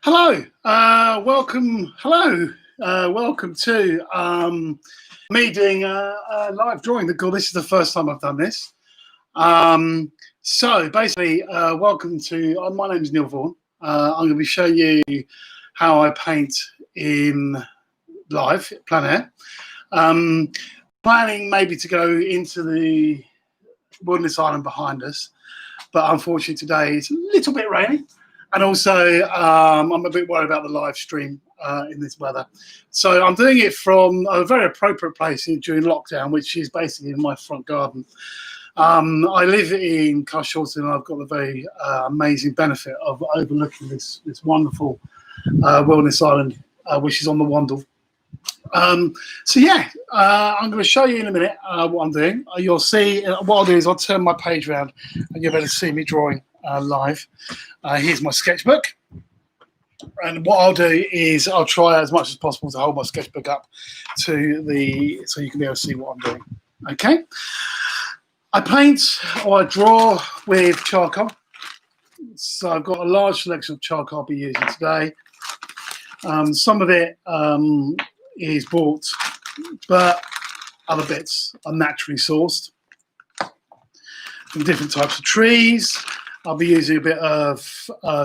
Hello, welcome to me doing a live drawing. This is the first time I've done this. So basically, welcome to. My name is Neal Vaughan. I'm going to be showing you how I paint in live, plein air. Planning maybe to go into the wilderness island behind us, but unfortunately today it's a little bit rainy. And also, I'm a bit worried about the live stream in this weather. So I'm doing it from a very appropriate place during lockdown, which is basically in my front garden. I live in Carshalton, and I've got the very amazing benefit of overlooking this wonderful wilderness island, which is on the Wandle. So yeah, I'm going to show you in a minute what I'm doing. You'll see what I'll do is I'll turn my page around and you'll be able to see me drawing live. Here's my sketchbook, and what I'll do is I'll try as much as possible to hold my sketchbook up to the so you can be able to see what I'm doing. Okay, I paint or I draw with charcoal, so I've got a large selection of charcoal I'll be using today. Some of it is bought, but other bits are naturally sourced from different types of trees. I'll be using a bit of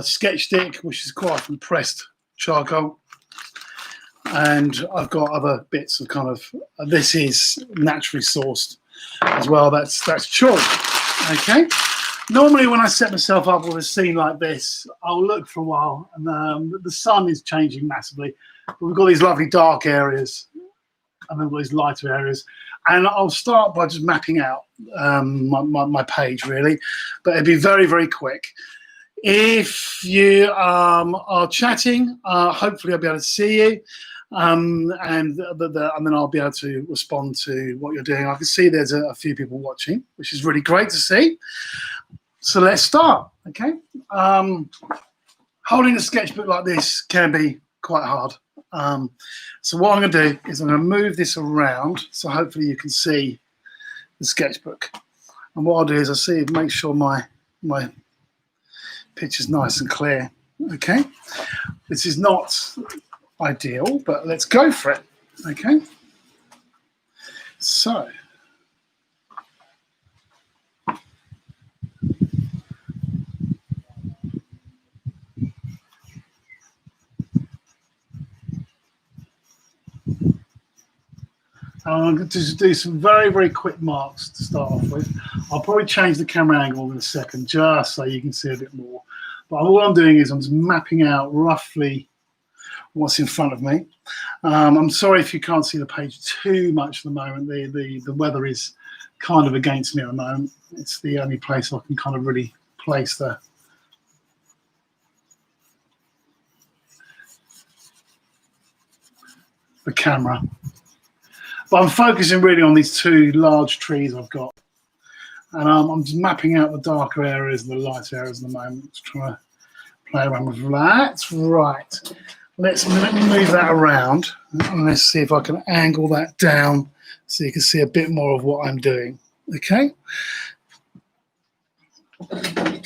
sketch stick, which is quite often pressed charcoal, and I've got other bits of kind of this is naturally sourced as well. That's chalk. Okay. Normally, when I set myself up with a scene like this, I'll look for a while, and the sun is changing massively. But we've got these lovely dark areas, and then we've got these lighter areas. And I'll start by just mapping out my page, really. But it'll be very, very quick. If you are chatting, hopefully I'll be able to see you. And then I'll be able to respond to what you're doing. I can see there's a few people watching, which is really great to see. So let's start, okay? Holding a sketchbook like this can be quite hard. So what I'm going to do is I'm going to move this around so hopefully you can see the sketchbook. And what I'll do is make sure my picture's nice and clear. Okay, this is not ideal, but let's go for it. Okay, so I'm going to do some very, very quick marks to start off with. I'll probably change the camera angle in a second just so you can see a bit more. But all I'm doing is I'm just mapping out roughly what's in front of me. I'm sorry if you can't see the page too much at the moment. The weather is kind of against me at the moment. It's the only place I can kind of really place the camera. But I'm focusing really on these two large trees I've got. And I'm just mapping out the darker areas and the lighter areas at the moment. Just trying to play around with that. Right. Let me move that around. And let's see if I can angle that down so you can see a bit more of what I'm doing. Okay? Okay.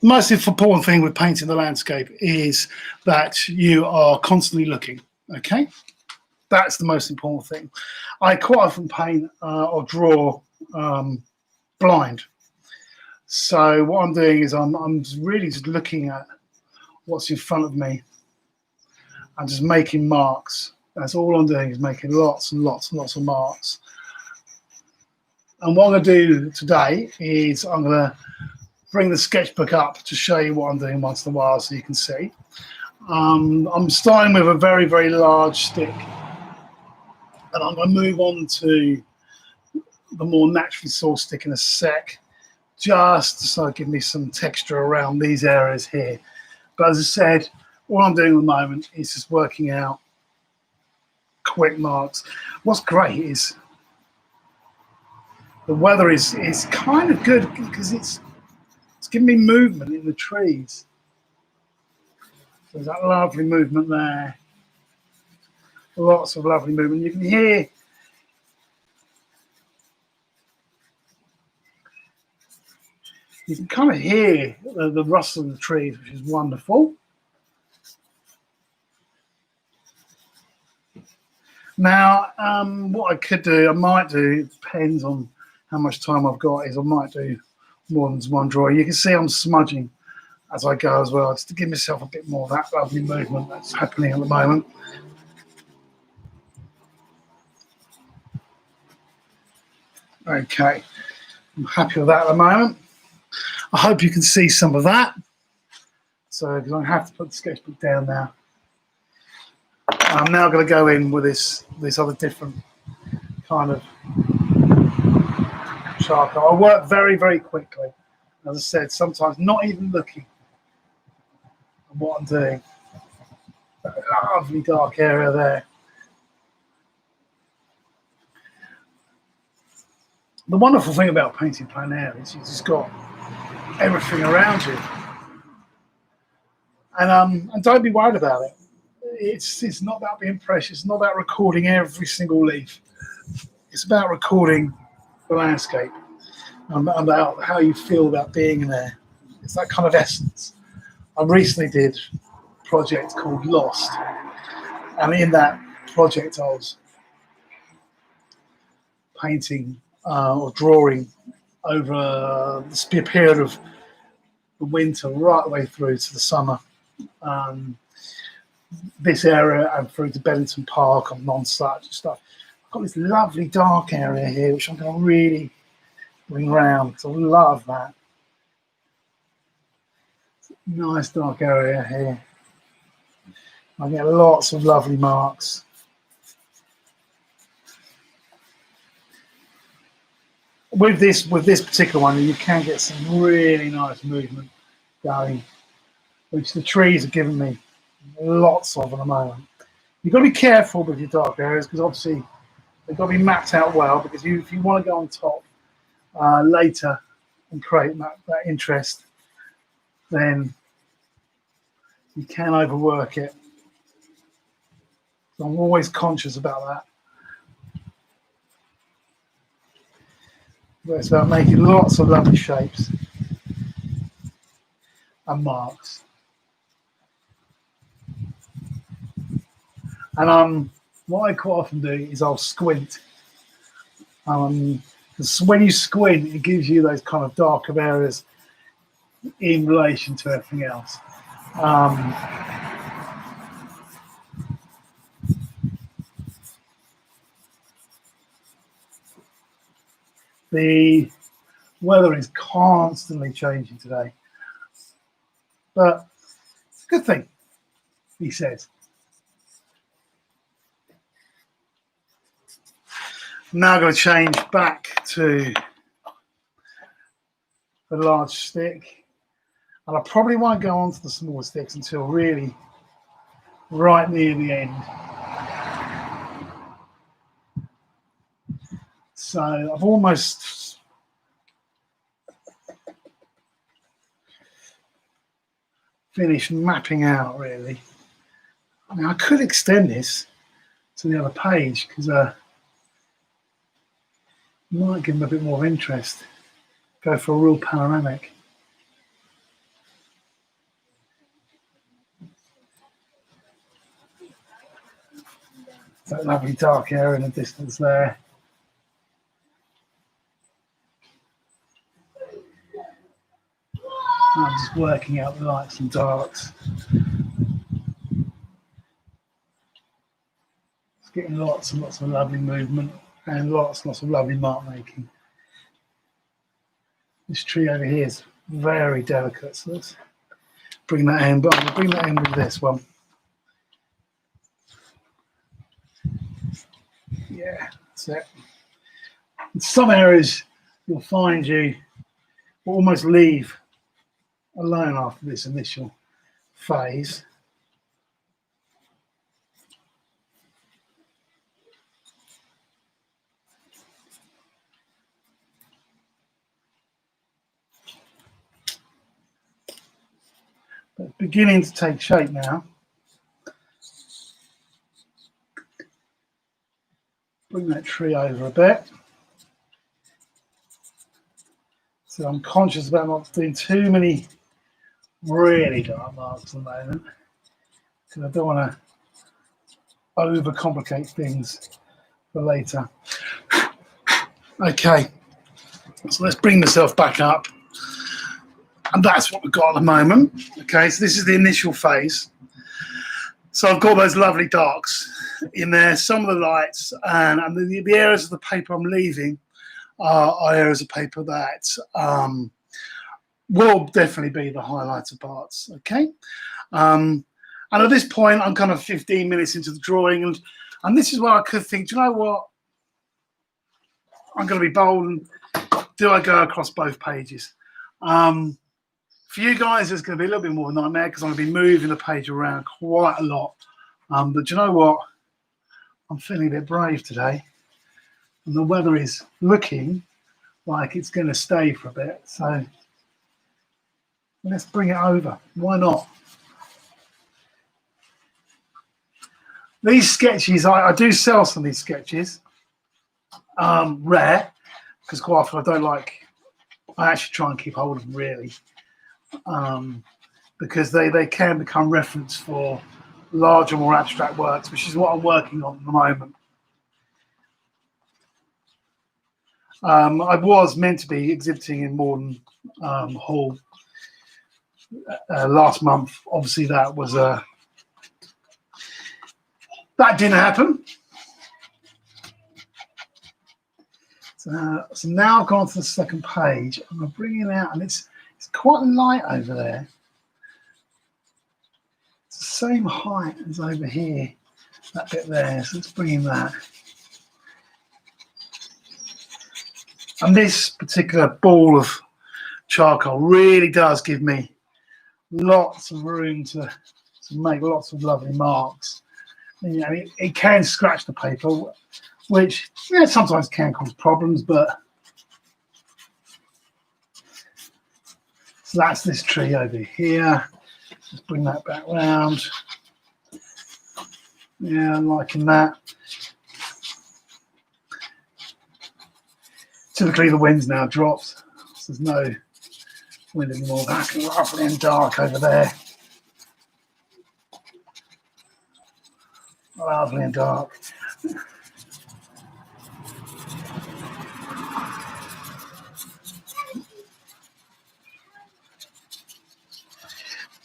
The most important thing with painting the landscape is that you are constantly looking, okay? That's the most important thing. I quite often paint or draw blind. So what I'm doing is I'm really just looking at what's in front of me. I'm just making marks. That's all I'm doing is making lots and lots and lots of marks. And what I'm going to do today is I'm going to bring the sketchbook up to show you what I'm doing once in a while so you can see. I'm starting with a very, very large stick, and I'm going to move on to the more naturally sourced stick in a sec, just to sort of give me some texture around these areas here. But as I said, all I'm doing at the moment is just working out quick marks. What's great is the weather is kind of good because it's giving me movement in the trees. There's that lovely movement there. Lots of lovely movement. You can hear kind of hear the rustle of the trees, which is wonderful. Now, what I could do, I might do, it depends on how much time I've got, is I might do more than one drawing. You can see I'm smudging as I go as well, just to give myself a bit more of that lovely movement that's happening at the moment. Okay, I'm happy with that at the moment. I hope you can see some of that. So, because I have to put the sketchbook down now. I'm now going to go in with this other different kind of charcoal. I work very, very quickly. As I said, sometimes not even looking at what I'm doing. That lovely dark area there. The wonderful thing about painting plein air is you've just got everything around you. And don't be worried about it. It's not about being precious. It's not about recording every single leaf. It's about recording the landscape and about how you feel about being in there. It's that kind of essence. I recently did a project called Lost, and in that project I was painting or drawing over a period of the winter right the way through to the summer. This area and through to Bennington Park and non-such stuff. I've got this lovely dark area here, which I'm going to really bring round because I love that. Nice dark area here. I get lots of lovely marks. With this particular one, you can get some really nice movement going, which the trees are giving me lots of at the moment. You've got to be careful with your dark areas because obviously they've got to be mapped out well, because if you want to go on top later and create that interest, then you can overwork it. So I'm always conscious about that. But it's about making lots of lovely shapes and marks. And what I quite often do is I'll squint. Because when you squint, it gives you those kind of darker areas in relation to everything else. The weather is constantly changing today, but it's a good thing, he says. I'm now going to change back to the large stick, and I probably won't go on to the smaller sticks until really right near the end. So I've almost finished mapping out, really. I mean, I could extend this to the other page because might give them a bit more interest. Go for a real panoramic. That lovely dark area in the distance there. I'm just working out the lights and darks. It's getting lots and lots of lovely movement and lots of lovely mark making. This tree over here is very delicate, so let's bring that in, but I'm going to bring that in with this one. Yeah, that's it. In some areas, you'll find you will almost leave alone after this initial phase. But it's beginning to take shape now. Bring that tree over a bit. So I'm conscious about not doing too many really dark marks at the moment, because I don't want to overcomplicate things for later. Okay, so let's bring myself back up. And that's what we've got at the moment. Okay, so this is the initial phase. So I've got those lovely darks in there, some of the lights, and the areas of the paper I'm leaving are areas of paper that will definitely be the highlighter parts. Okay, and at this point, I'm kind of 15 minutes into the drawing, and this is where I could think, do you know what? I'm going to be bold, and do I go across both pages? For you guys, it's going to be a little bit more of a nightmare because I'm going to be moving the page around quite a lot. But do you know what? I'm feeling a bit brave today. And the weather is looking like it's going to stay for a bit. So let's bring it over. Why not? These sketches, I do sell some of these sketches. Rare, because quite often I actually try and keep hold of them really. Because they can become reference for larger, more abstract works, which is what I'm working on at the moment. I was meant to be exhibiting in Morden Hall last month. Obviously, that didn't happen. So now I've gone to the second page. I'm going to bring it out, and it's quite light over there. It's the same height as over here, that bit there. So let's bring in that. And this particular ball of charcoal really does give me lots of room to make lots of lovely marks. You know, it can scratch the paper, which sometimes can cause problems, but so that's this tree over here. Let's bring that back round. Yeah, I'm liking that. Typically the wind's now dropped, so there's no wind anymore. That's lovely and dark over there. Lovely and dark.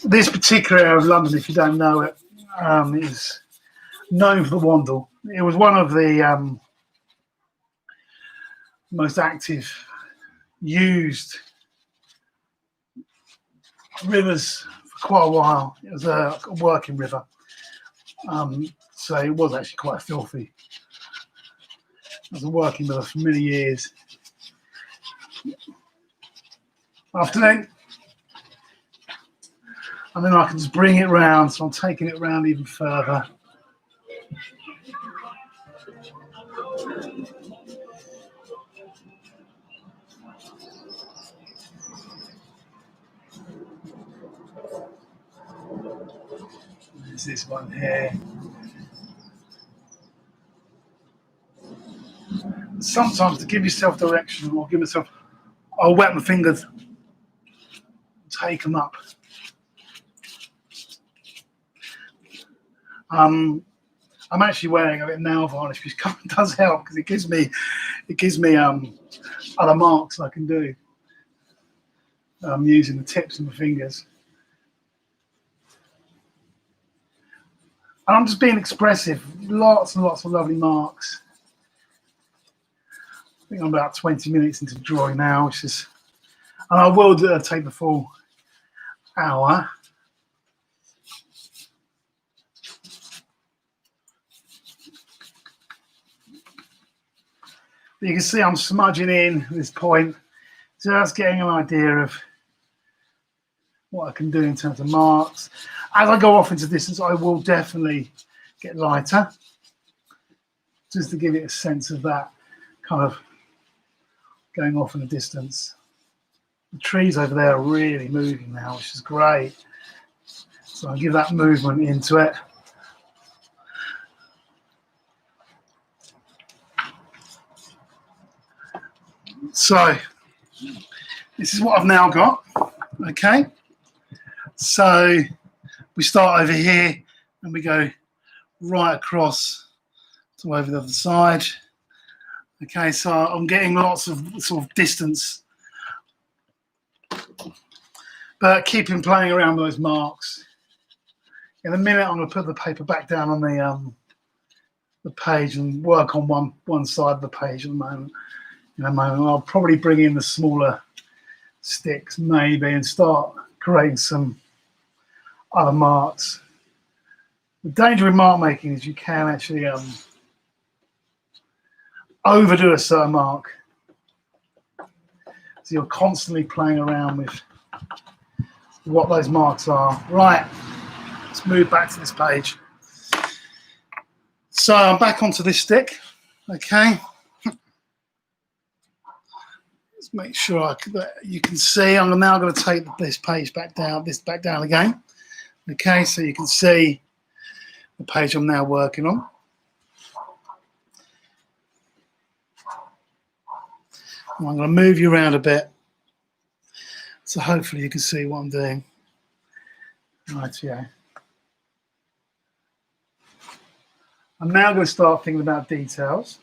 This particular area of London, if you don't know it, is known for the Wandle. It was one of the most active, used rivers for quite a while. It was a working river, so it was actually quite filthy. It was a working river for many years. Afternoon. And then I can just bring it round, so I'm taking it round even further. There's this one here. Sometimes to give yourself direction or give myself, I'll wet my fingers, take them up. I'm actually wearing a bit of nail varnish, which does help because it gives me other marks I can do. I'm using the tips of my fingers, and I'm just being expressive. Lots and lots of lovely marks. I think I'm about 20 minutes into the drawing now, which is, and I will take the full hour. But you can see I'm smudging in at this point, just getting an idea of what I can do in terms of marks. As I go off into distance, I will definitely get lighter, just to give it a sense of that kind of going off in the distance. The trees over there are really moving now, which is great. So I'll give that movement into it. So this is what I've now got. Okay, so we start over here and we go right across to over the other side. Okay, so I'm getting lots of sort of distance, but keeping playing around with those marks. In a minute, I'm going to put the paper back down on the page and work on one side of the page at the moment. In a moment, I'll probably bring in the smaller sticks maybe and start creating some other marks. The danger with mark making is you can actually overdo a certain mark. So you're constantly playing around with what those marks are. Right, let's move back to this page. So I'm back onto this stick, okay. Let's make sure that you can see. I'm now going to take this page back down, again. Okay, so you can see the page I'm now working on. And I'm going to move you around a bit, so hopefully you can see what I'm doing. Right, yeah. I'm now going to start thinking about details,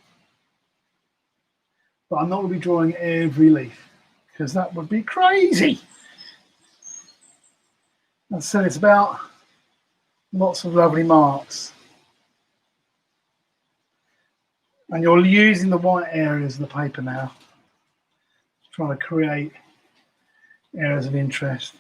but I'm not going to be drawing every leaf because that would be crazy. And so it's about lots of lovely marks. And you're using the white areas of the paper now, trying to create areas of interest.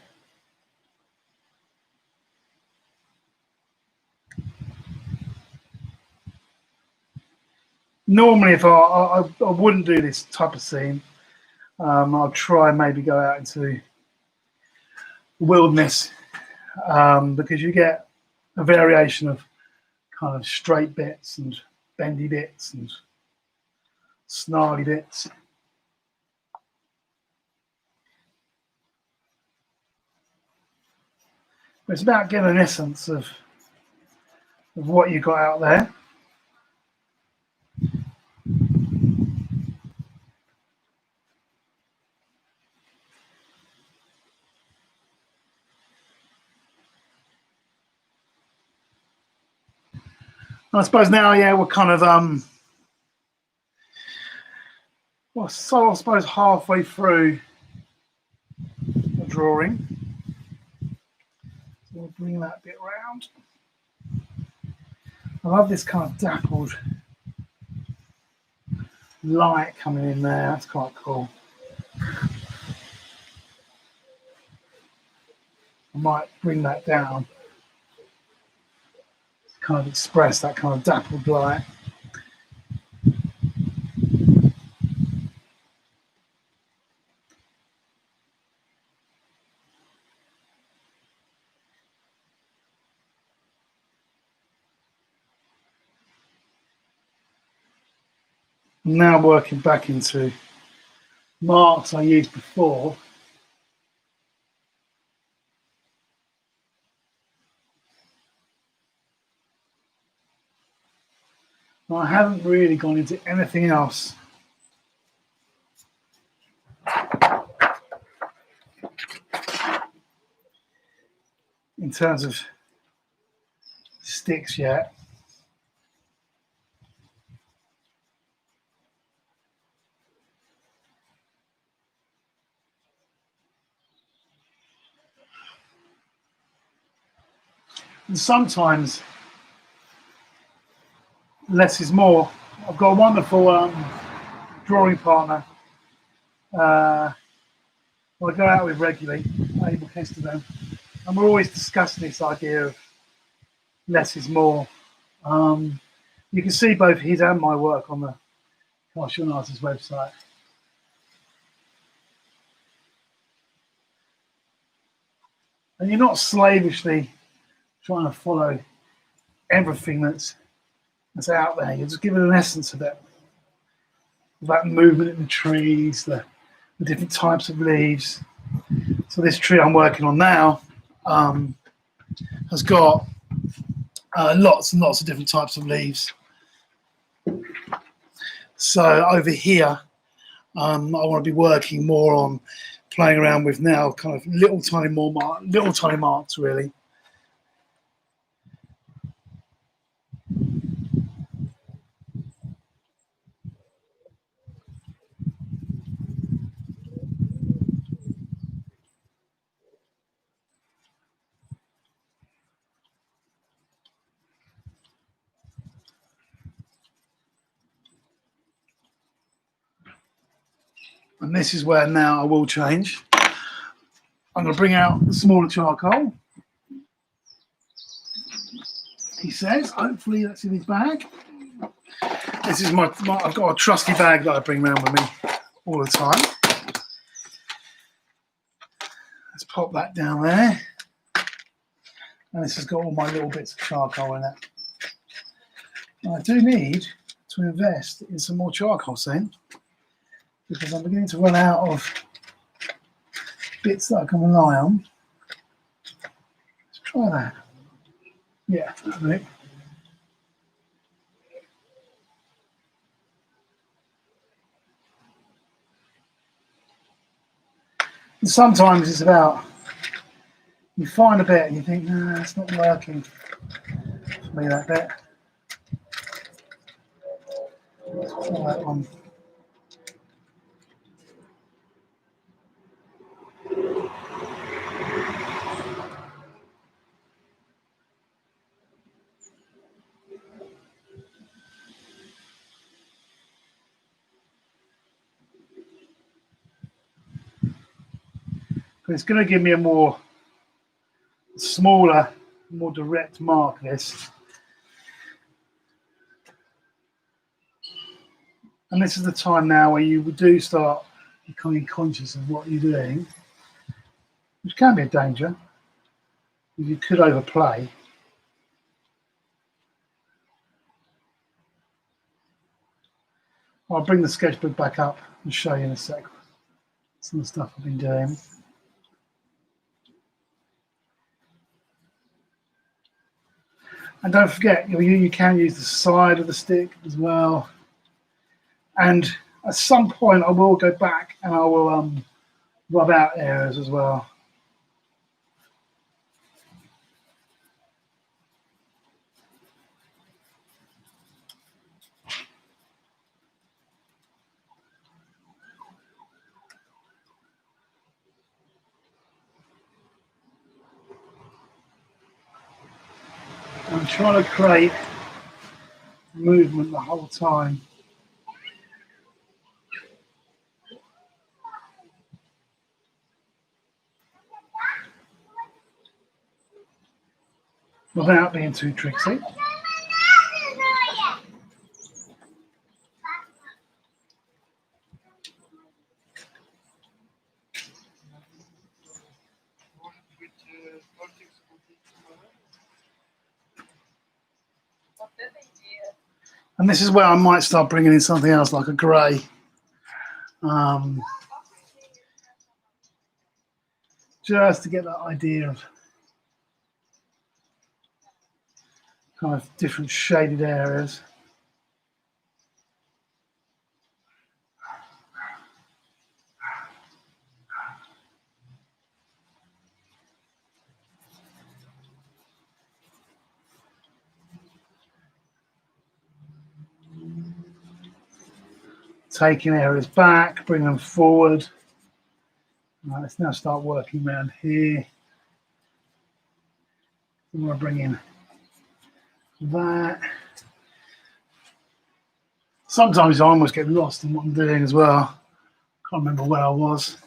Normally, if I wouldn't do this type of scene, I'll try and maybe go out into the wilderness because you get a variation of kind of straight bits and bendy bits and snarly bits. But it's about getting an essence of what you got out there. I suppose now, yeah, we're kind of well, so I suppose halfway through the drawing. So we'll bring that bit round. I love this kind of dappled light coming in there. That's quite cool. I might bring that down. Kind of express that kind of dappled light. I'm now working back into marks I used before. I haven't really gone into anything else. In terms of sticks yet. And sometimes less is more. I've got a wonderful drawing partner who I go out with regularly, Abel Kesterden, and we're always discussing this idea of less is more. You can see both his and my work on the Martial Artist website. And you're not slavishly trying to follow everything that's out there. You're just giving an essence of it. That movement in the trees, the different types of leaves. So this tree I'm working on now has got lots and lots of different types of leaves. So over here, I want to be working more on playing around with now, kind of little tiny marks, really. And this is where now I will change. I'm going to bring out the smaller charcoal. He says, hopefully that's in his bag. This is my I've got a trusty bag that I bring around with me all the time. Let's pop that down there. And this has got all my little bits of charcoal in it. And I do need to invest in some more charcoal soon, because I'm beginning to run out of bits that I can rely on. Let's try that. Yeah, that's it. And sometimes it's about, you find a bit and you think, no, it's not working for me, that bit. Let's try that one. But it's going to give me a more smaller, more direct mark, this. And this is the time now where you do start becoming conscious of what you're doing, which can be a danger. You could overplay. I'll bring the sketchbook back up and show you in a sec some of the stuff I've been doing. And don't forget, you can use the side of the stick as well. And at some point, I will go back and I will rub out areas as well. I'm trying to create movement the whole time. Without being too tricksy. And this is where I might start bringing in something else like a grey. Just to get that idea of kind of different shaded areas. Taking areas back, bring them forward. Right, let's now start working around here. I'm going to bring in that. Sometimes I almost get lost in what I'm doing as well. Can't remember where I was.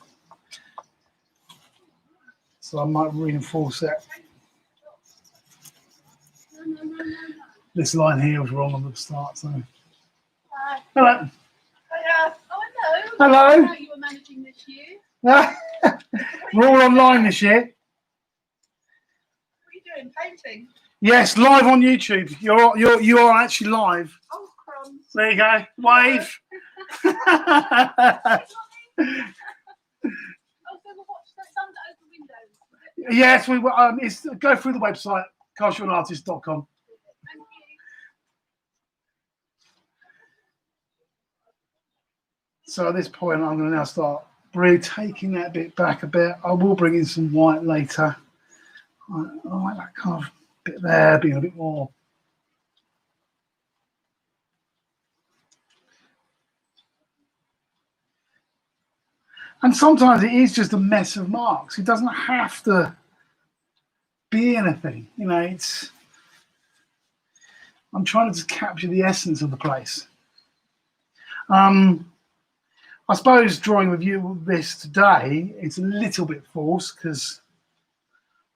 So I might reinforce it. This line here was wrong on the start. So. Hello. Hello. How you were managing this year? We're all online this year. What are you doing? Painting? Yes, live on YouTube. You are actually live. Oh, crumbs. There you go. Wave. Oh, so we'll watch the sun to open windows. Yes, we will. It's go through the website, castyourartist.com. Thank you. So at this point, I'm going to now start really taking that bit back a bit. I will bring in some white later. I like that kind of bit there being a bit more. And sometimes it is just a mess of marks. It doesn't have to be anything. You know, I'm trying to just capture the essence of the place. I suppose drawing with you this today, it's a little bit forced because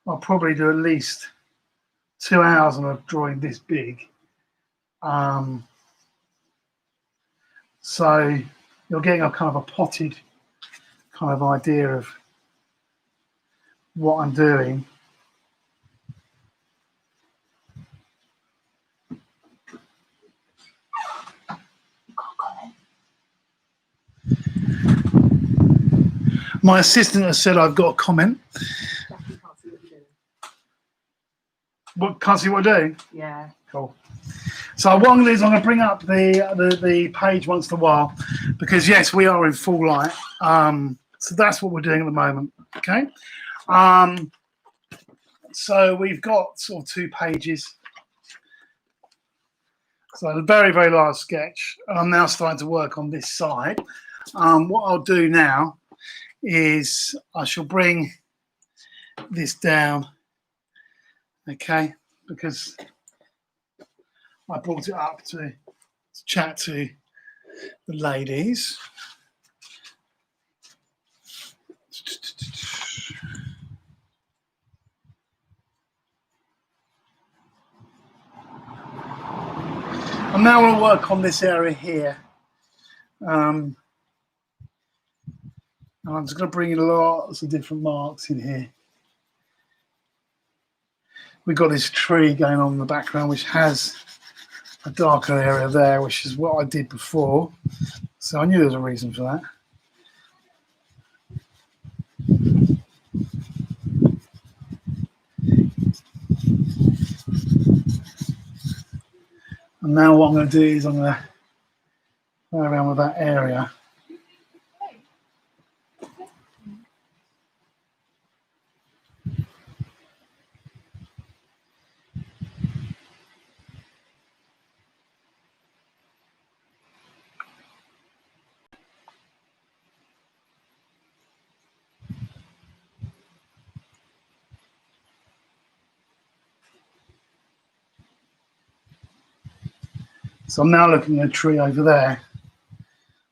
I'll probably do at least 2 hours on a drawing this big. So you're getting a kind of a potted kind of idea of what I'm doing. My assistant has said I've got a comment. What, can't see what I do? Yeah. Cool. So what I'm going to do is I'm going to bring up the page once in a while because yes, we are in full light. So that's what we're doing at the moment. Okay. So we've got sort of 2 pages. So the very, very large sketch. I'm now starting to work on this side. What I'll do now is I shall bring this down. Okay, because I brought it up to chat to the ladies. I'm now going to work on this area here. And I'm just going to bring in lots of different marks in here. We've got this tree going on in the background, which has a darker area there, which is what I did before. So I knew there was a reason for that. And now what I'm going to do is I'm going to go around with that area. So I'm now looking at a tree over there.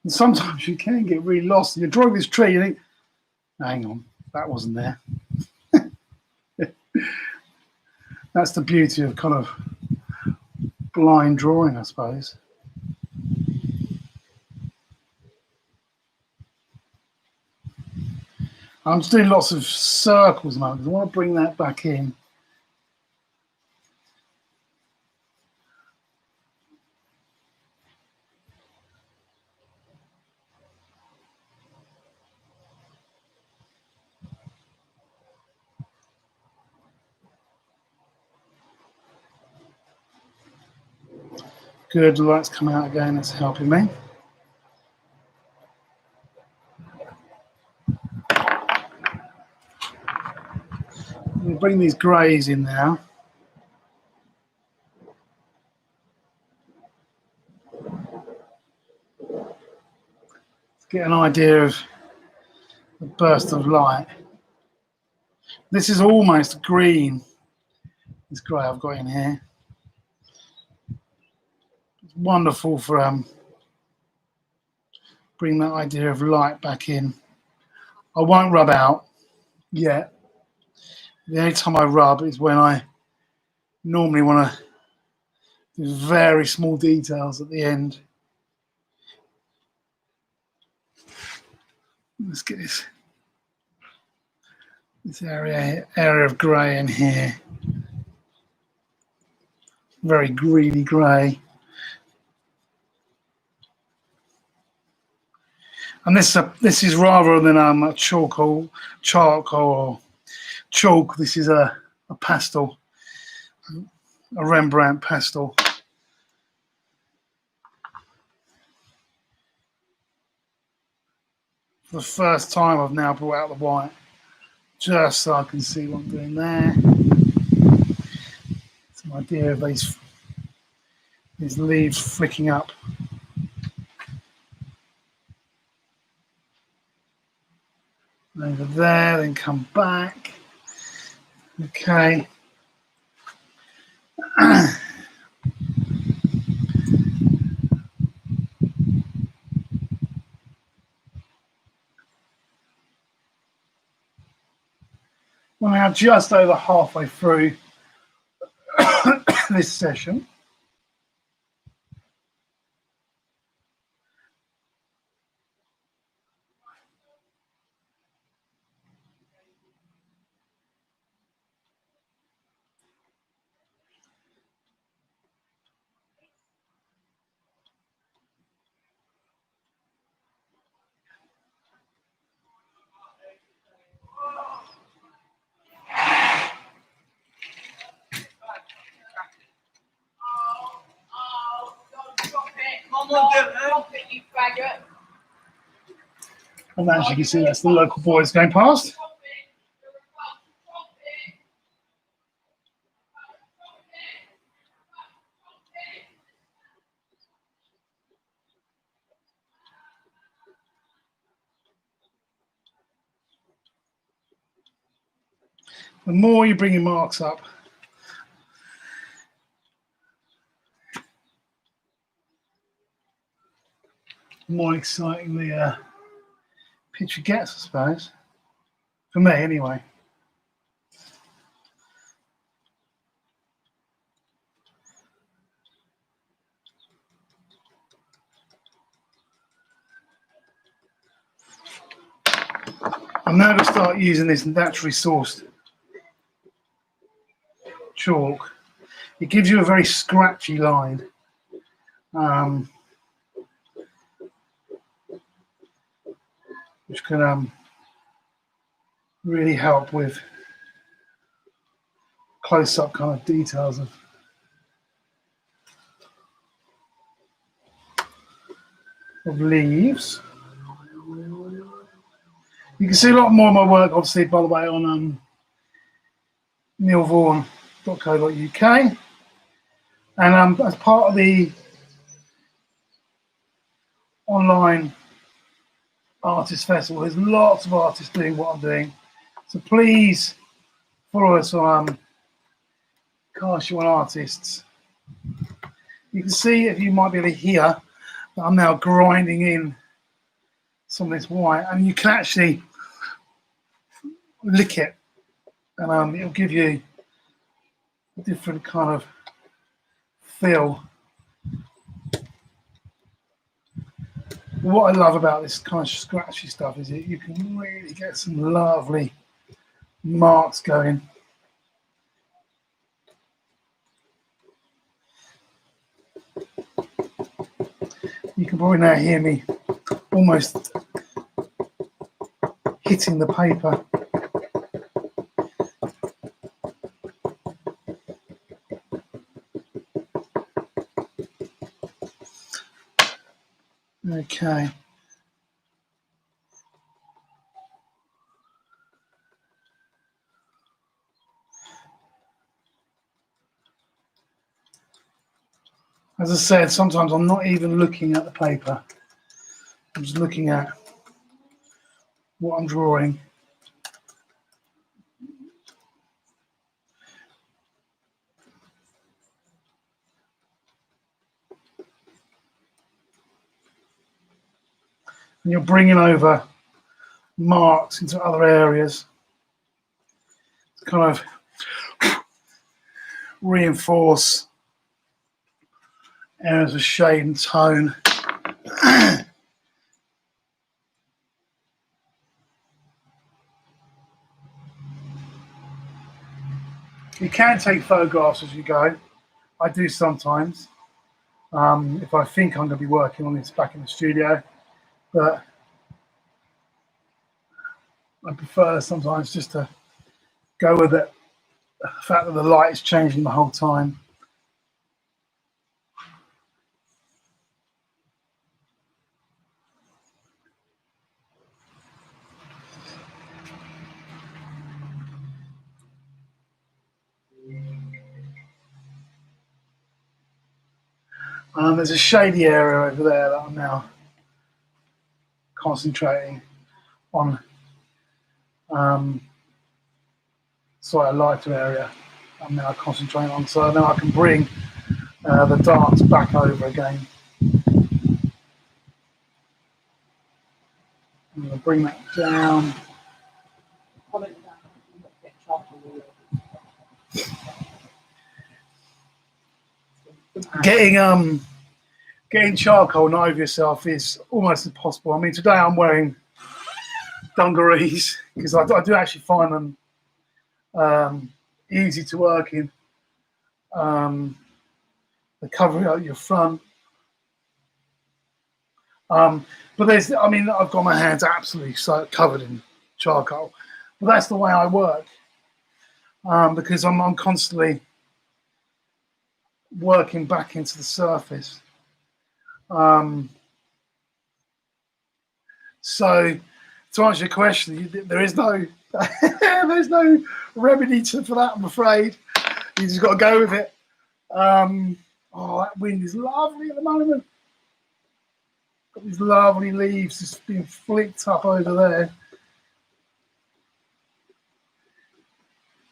And sometimes you can get really lost. You're drawing this tree, you think, hang on, that wasn't there. That's the beauty of kind of blind drawing, I suppose. I'm just doing lots of circles now because I want to bring that back in. Good, the light's coming out again, that's helping me. We'll bring these greys in now. Get an idea of the burst of light. This is almost green, this grey I've got in here. It's wonderful for bring that idea of light back in. I won't rub out yet. The only time I rub is when I normally want to do very small details at the end. Let's get this area of grey in here. Very greeny grey. And this is rather than a charcoal or chalk. This is a pastel, a Rembrandt pastel. For the first time, I've now brought out the white, just so I can see what I'm doing there. Some idea of these leaves flicking up. Over there, then come back. Okay. We're now just over halfway through this session. And as you can see, that's the local boys going past. The more you bring your marks up, the more exciting the picture gets, I suppose. For me, anyway. I'm now going to start using this naturally sourced chalk. It gives you a very scratchy line. Which can really help with close-up kind of details of leaves. You can see a lot more of my work, obviously, by the way, on nealvaughan.co.uk. And as part of the online artist festival, there's lots of artists doing what I'm doing. So please follow us on Cast Your Own Artists. You can see, if you might be able to hear, that I'm now grinding in some of this white, and you can actually lick it, and it'll give you a different kind of feel. What I love about this kind of scratchy stuff is you can really get some lovely marks going. You can probably now hear me almost hitting the paper. Okay. As I said, sometimes I'm not even looking at the paper. I'm just looking at what I'm drawing. And you're bringing over marks into other areas to kind of reinforce areas of shade and tone. You can take photographs as you go. I do sometimes, if I think I'm going to be working on this back in the studio, but I prefer sometimes just to go with it. The fact that the light is changing the whole time. There's a shady area over there that I'm now concentrating on. Sort of lighter area I'm now concentrating on, so now I can bring the darks back over again. I'm going to bring that down. Getting charcoal and over yourself is almost impossible. I mean, today I'm wearing dungarees because I do actually find them easy to work in. They cover out your front. But I mean, I've got my hands absolutely so covered in charcoal. But that's the way I work because I'm constantly working back into the surface. So to answer your question, there is no there's no remedy for that, I'm afraid. You just got to go with it. Oh, that wind is lovely at the moment. Got these lovely leaves just being flicked up over there.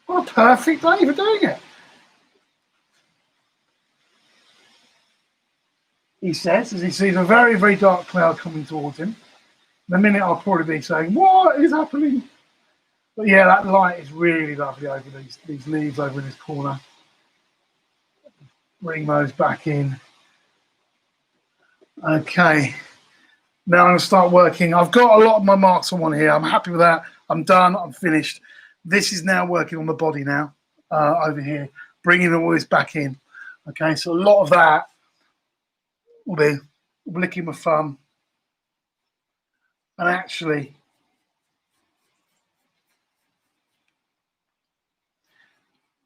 What a perfect day for doing it. He says, as he sees a very, very dark cloud coming towards him. In a minute, I'll probably be saying, what is happening? But yeah, that light is really lovely over these leaves over in this corner. Bring those back in. Okay. Now I'm going to start working. I've got a lot of my marks on one here. I'm happy with that. I'm done. I'm finished. This is now working on the body now, over here, bringing all this back in. Okay, so a lot of that will be licking my thumb. And actually,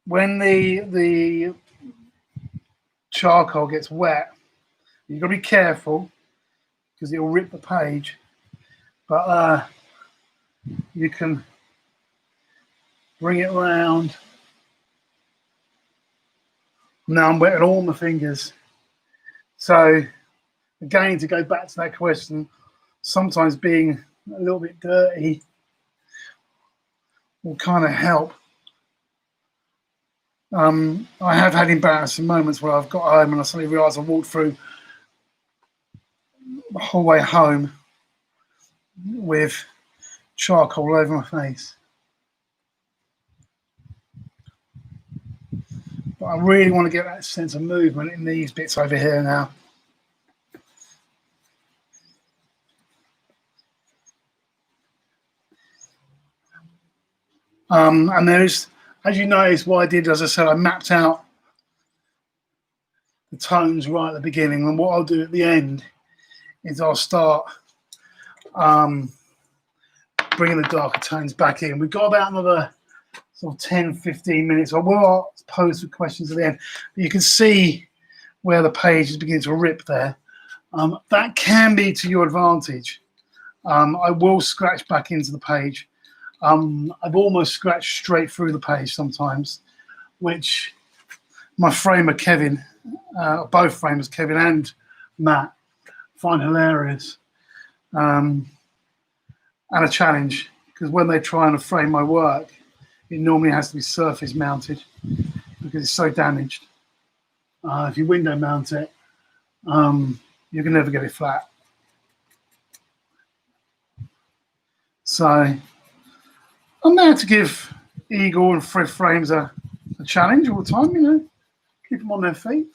when the charcoal gets wet, you've got to be careful because it'll rip the page. But you can bring it around. Now I'm wetting all my fingers. So again, to go back to that question, sometimes being a little bit dirty will kind of help. I have had embarrassing moments where I've got home and I suddenly realised I walked through the whole way home with charcoal all over my face. But I really want to get that sense of movement in these bits over here now. And there's, as you notice, what I did, as I said, I mapped out the tones right at the beginning. And what I'll do at the end is I'll start bringing the darker tones back in. We've got about another sort of 10, 15 minutes. I will pose some questions at the end. But you can see where the page is beginning to rip there. That can be to your advantage. I will scratch back into the page. I've almost scratched straight through the page sometimes, which my framer Kevin, both framers Kevin and Matt, find hilarious and a challenge, because when they try and frame my work, it normally has to be surface mounted because it's so damaged. If you window mount it, you can never get it flat. So I'm there to give Eagle and Frith frames a challenge all the time, you know, keep them on their feet.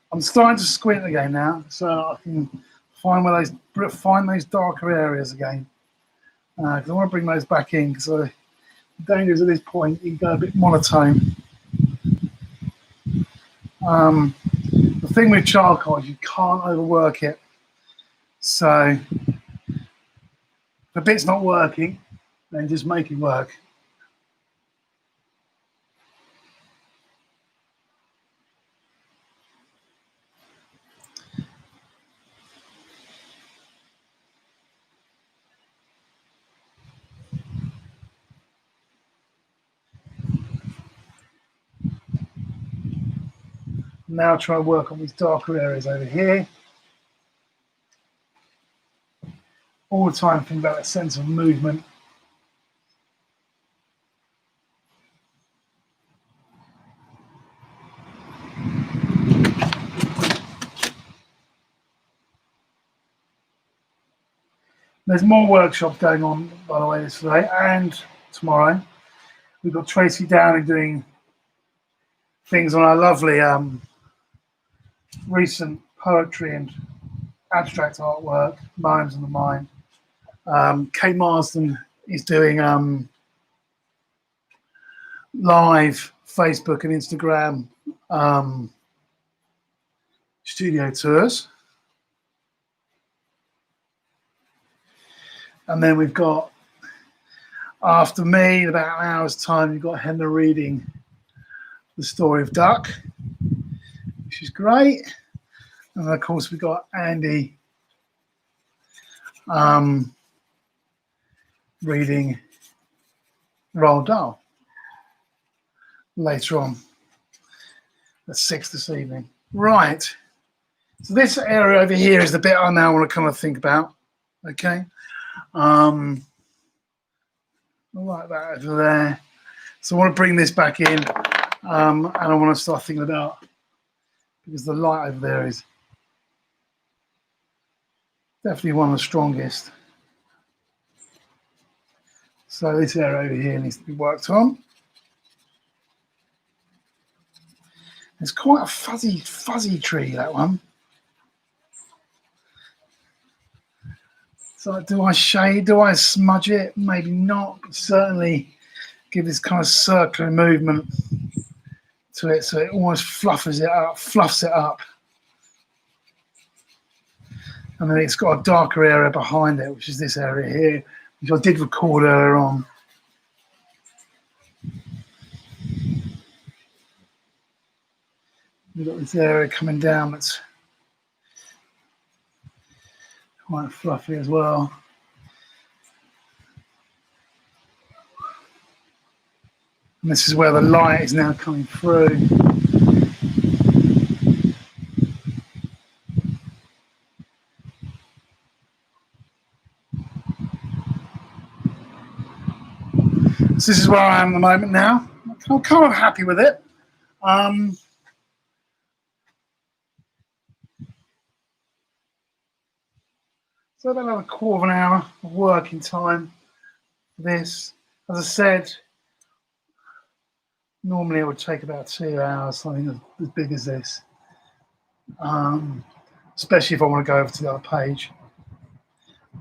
I'm starting to squint again now, so I can find those darker areas again. Because I want to bring those back in. Because the danger is at this point you can go a bit monotone. The thing with charcoal is you can't overwork it. So if a bit's not working, then just make it work. Now try and work on these darker areas over here. All the time think about that sense of movement. There's more workshops going on, by the way, this today and tomorrow. We've got Tracy Downing doing things on our lovely recent poetry and abstract artwork, Moans in the Mind. Kate Marsden is doing live Facebook and Instagram studio tours. And then we've got, after me, in about an hour's time, you've got Henna reading The Story of Duck, which is great. And of course, we've got Andy reading Roald Dahl later on at 6 this evening. Right. So this area over here is the bit I now want to kind of think about. Okay. I like that over there. So I want to bring this back in, and I want to start thinking about, because the light over there is definitely one of the strongest. So this area over here needs to be worked on. It's quite a fuzzy tree, that one. So do I shade? Do I smudge it? Maybe not, but certainly give this kind of circular movement to it, so it almost fluffs it up. And then it's got a darker area behind it, which is this area here, which I did record earlier on. We've got this area coming down that's quite fluffy as well. And this is where the light is now coming through. So this is where I am at the moment now. I'm kind of happy with it. So about another quarter of an hour of working time for this. As I said, normally it would take about 2 hours, something as big as this. Especially if I want to go over to the other page.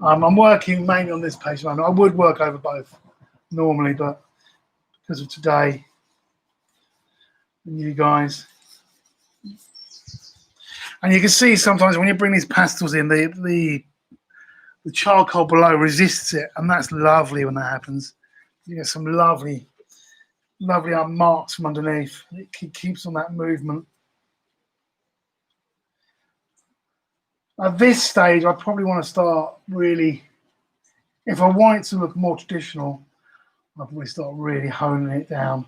I'm working mainly on this page. I would work over both normally, but because of today and you guys. And you can see sometimes when you bring these pastels in, the charcoal below resists it, and that's lovely when that happens. You get some lovely marks from underneath. It keeps on that movement. At this stage, I probably want to start really, if I want it to look more traditional, I'll probably start really honing it down,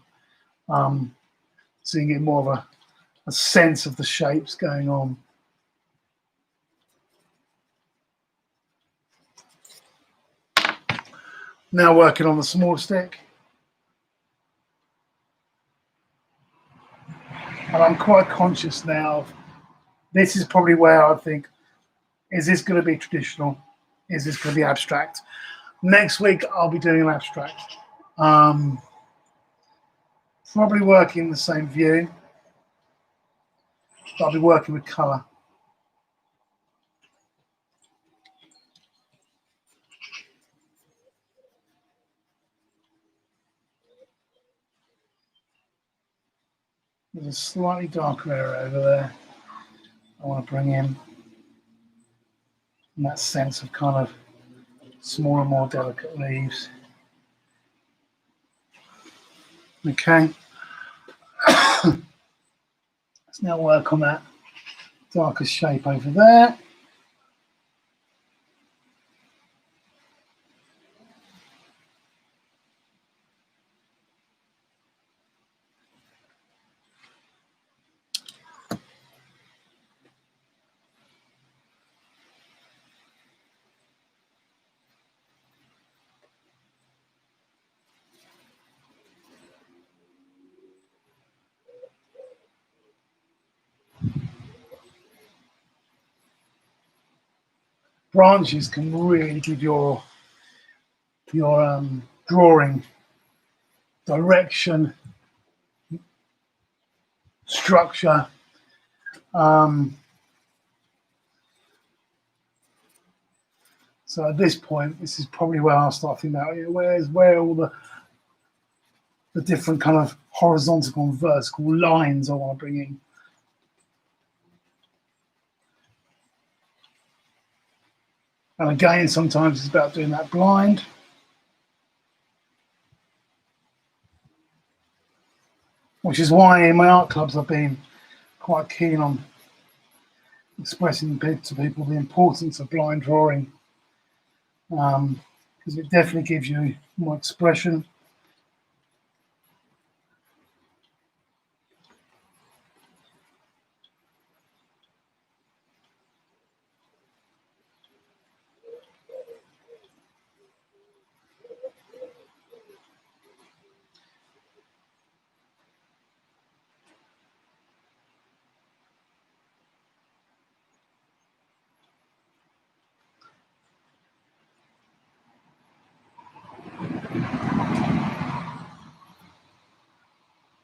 so you get more of a sense of the shapes going on. Now working on the small stick. And I'm quite conscious now of, this is probably where I think, is this going to be traditional? Is this going to be abstract? Next week, I'll be doing an abstract. Probably working the same view, but I'll be working with colour. There's a slightly darker area over there I want to bring in. And that sense of kind of smaller, more delicate leaves. Okay. Let's now work on that darker shape over there. Branches can really give your drawing direction, structure. So at this point, this is probably where I'll start thinking about where all the different kind of horizontal and vertical lines I want to bring in. And again, sometimes it's about doing that blind. Which is why in my art clubs I've been quite keen on expressing to people the importance of blind drawing, because it definitely gives you more expression.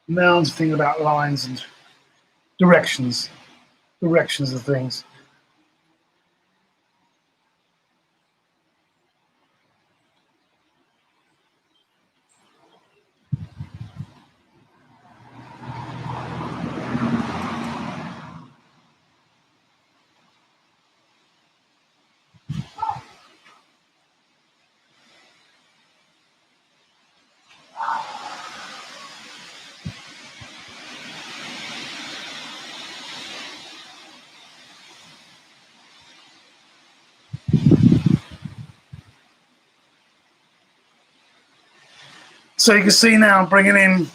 Now I'm thinking about lines and directions of things. So you can see now I'm bringing in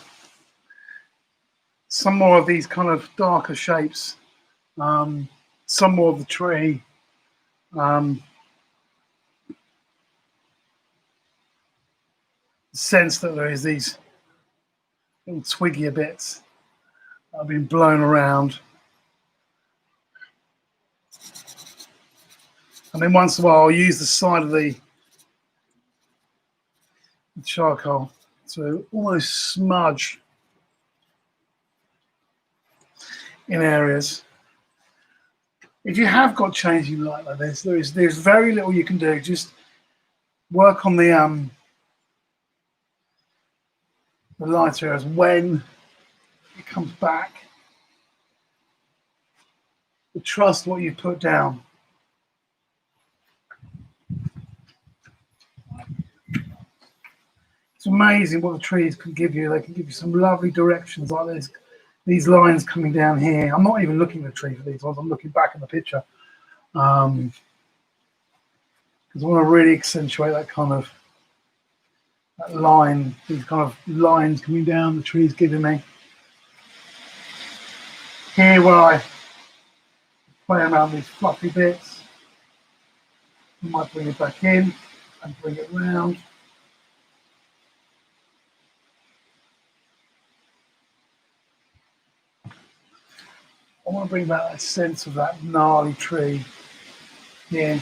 some more of these kind of darker shapes, some more of the tree, sense that there is these little twiggier bits that have been blown around. And then once in a while I'll use the side of the charcoal to almost smudge in areas. If you have got changing light like this, there's very little you can do. Just work on the lighter areas when it comes back. But trust what you put down. It's amazing what the trees can give you. They can give you some lovely directions like this. These lines coming down here. I'm not even looking at the tree for these ones. I'm looking back in the picture. Because I want to really accentuate that kind of that line, these kind of lines coming down the trees giving me. Here where I play around these fluffy bits, I might bring it back in and bring it round. I want to bring back that sense of that gnarly tree here.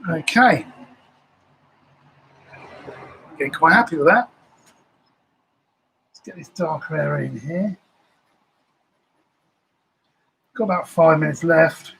Okay. Getting quite happy with that. Let's get this darker area in here. Got about 5 minutes left.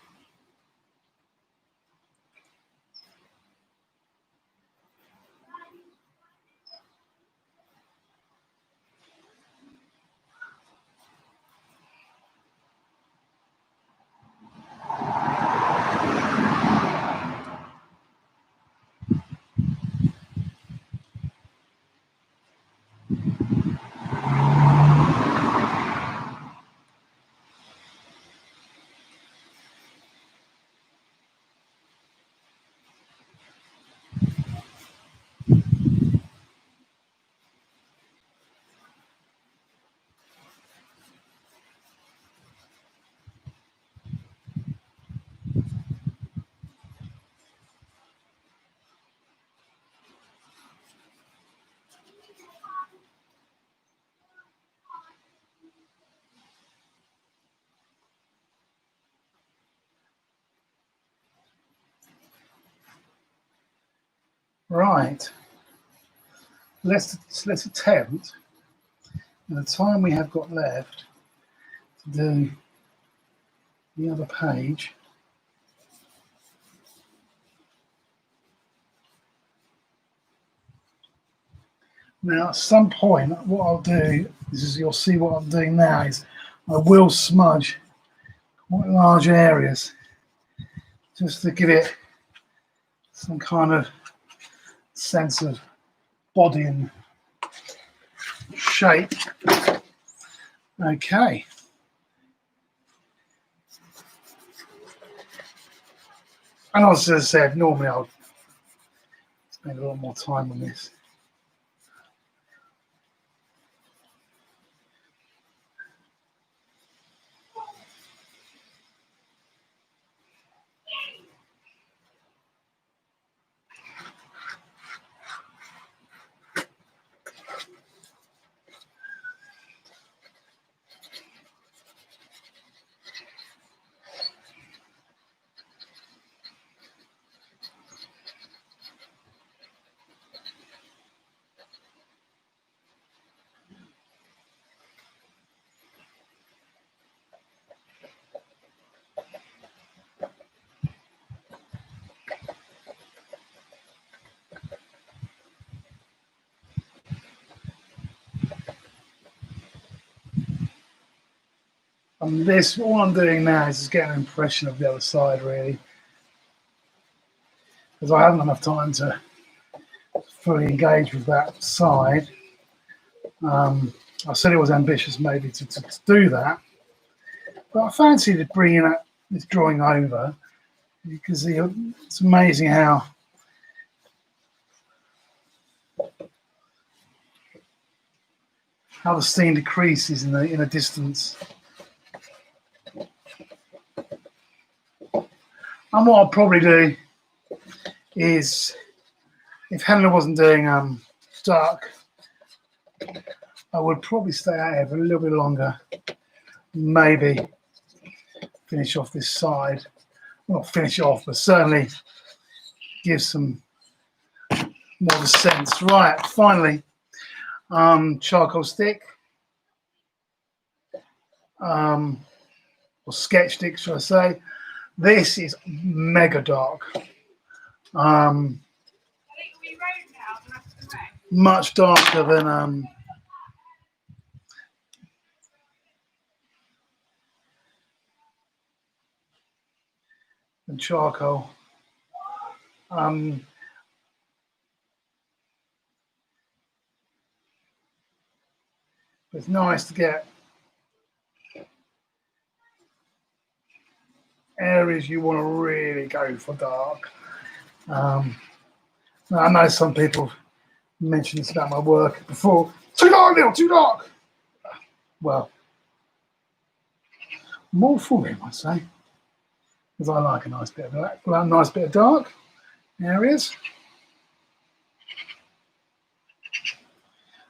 Right. Let's attempt, in the time we have got left, to do the other page. Now, at some point, what I'll do is, you'll see what I'm doing now, is I will smudge quite large areas just to give it some kind of sense of body and shape. Okay. And as I said, normally I'll spend a lot more time on this. And this, all I'm doing now is just getting an impression of the other side, really, because I haven't enough time to fully engage with that side. I said it was ambitious maybe to do that, but I fancied bringing this drawing over, because it's amazing how the scene decreases in the distance. And what I'll probably do is, if Helena wasn't doing dark, I would probably stay out here for a little bit longer. Maybe finish off this side. Well, not finish it off, but certainly give some more of a sense. Right, finally, charcoal stick, or sketch stick, should I say. This is mega dark. Much darker than charcoal. It's nice to get areas you want to really go for dark. I know some people mentioned this about my work before. Too dark, Neal, too dark. Well, more for him, I say, because I like a nice bit of black, a nice bit of dark areas.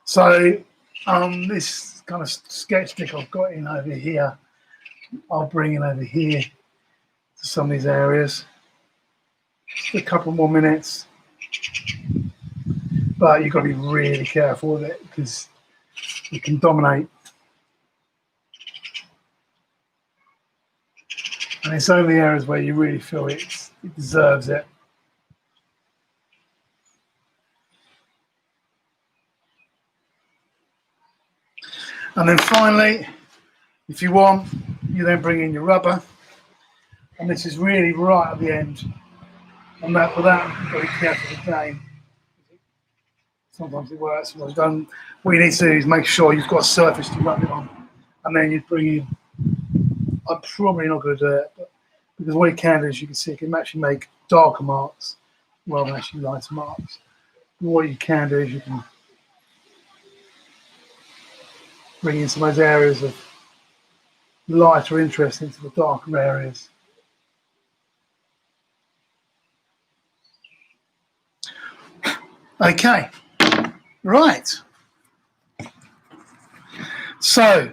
So this kind of sketch stick I've got in over here, I'll bring in over here to some of these areas. Just a couple more minutes. But you've got to be really careful with it because it can dominate. And it's only areas where you really feel it deserves it. And then finally, if you want, you then bring in your rubber. And this is really right at the end. And that, with that, you've got to be careful again. Sometimes it works, sometimes it doesn't. What you need to do is make sure you've got a surface to rub it on. And then you bring in, I'm probably not going to do it, but because what you can do is you can see it can actually make darker marks rather than actually lighter marks. And what you can do is you can bring in some of those areas of lighter interest into the darker areas. Okay, right. So,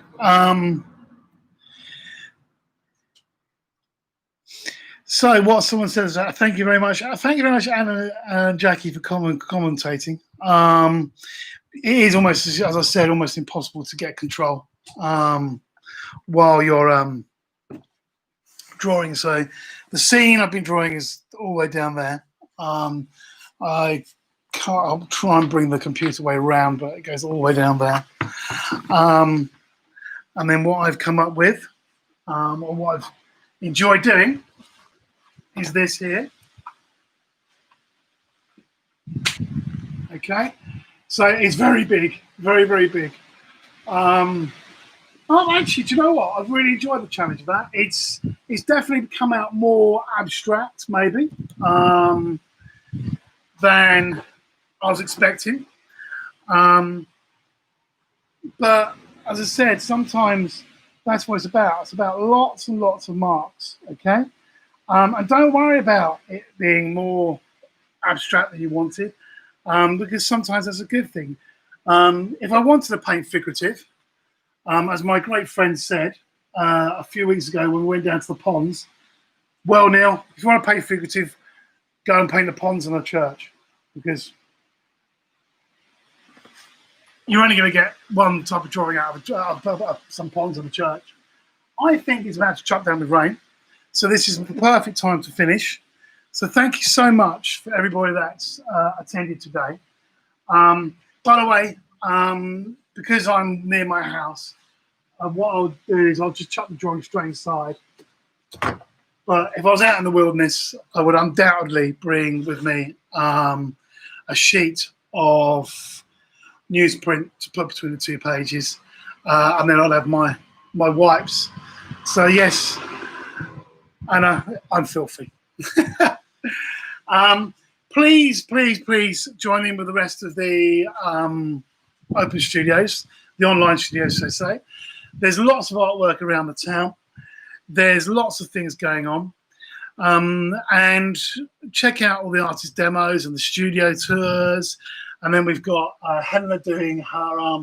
what someone says, thank you very much. Thank you very much, Anna and Jackie, for commentating. It is almost, as I said, almost impossible to get control while you're drawing. So the scene I've been drawing is all the way down there. I'll try and bring the computer way around, but it goes all the way down there. And then what I've come up with, or what I've enjoyed doing, is this here. Okay, so it's very big, very, very big. Actually, do you know what? I've really enjoyed the challenge of that. It's definitely come out more abstract, maybe, than I was expecting. But as I said, sometimes that's what it's about. It's about lots and lots of marks, okay? And don't worry about it being more abstract than you wanted, because sometimes that's a good thing. If I wanted to paint figurative, as my great friend said a few weeks ago when we went down to the ponds, well, Neal, if you want to paint figurative, go and paint the ponds in a church, because you're only going to get one type of drawing out of some ponds in the church. I think it's about to chuck down with rain, so this is the perfect time to finish. So thank you so much for everybody that's attended today. By the way, because I'm near my house, what I'll do is I'll just chuck the drawing straight inside. But if I was out in the wilderness, I would undoubtedly bring with me a sheet of newsprint to put between the two pages, and then I'll have my wipes. So yes, Anna, I'm filthy. Please join in with the rest of the open studios, the online studios, so to say. There's lots of artwork around the town. There's lots of things going on. And check out all the artist demos and the studio tours. And then we've got Helena doing her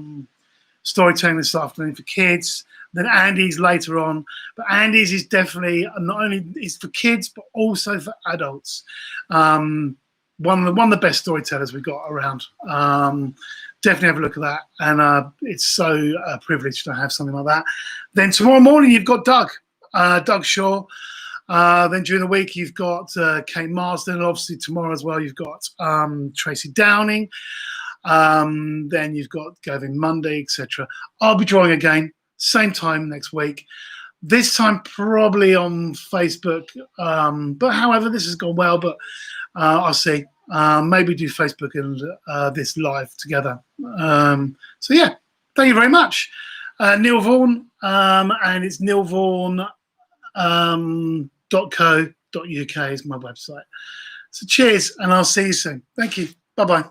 storytelling this afternoon for kids. Then Andy's later on. But Andy's is definitely not only is for kids, but also for adults. One of the best storytellers we've got around. Definitely have a look at that. And it's so privileged to have something like that. Then tomorrow morning, you've got Doug Shaw. Then during the week, you've got Kate Marsden. And obviously tomorrow as well, you've got Tracy Downing. Then you've got Gavin Monday, etc. I'll be drawing again, same time next week. This time probably on Facebook. But however, this has gone well, but I'll see. Maybe do Facebook and this live together. So yeah, thank you very much. Neal Vaughan, and it's nealvaughan.co.uk is my website. So cheers, and I'll see you soon. Thank you. Bye-bye.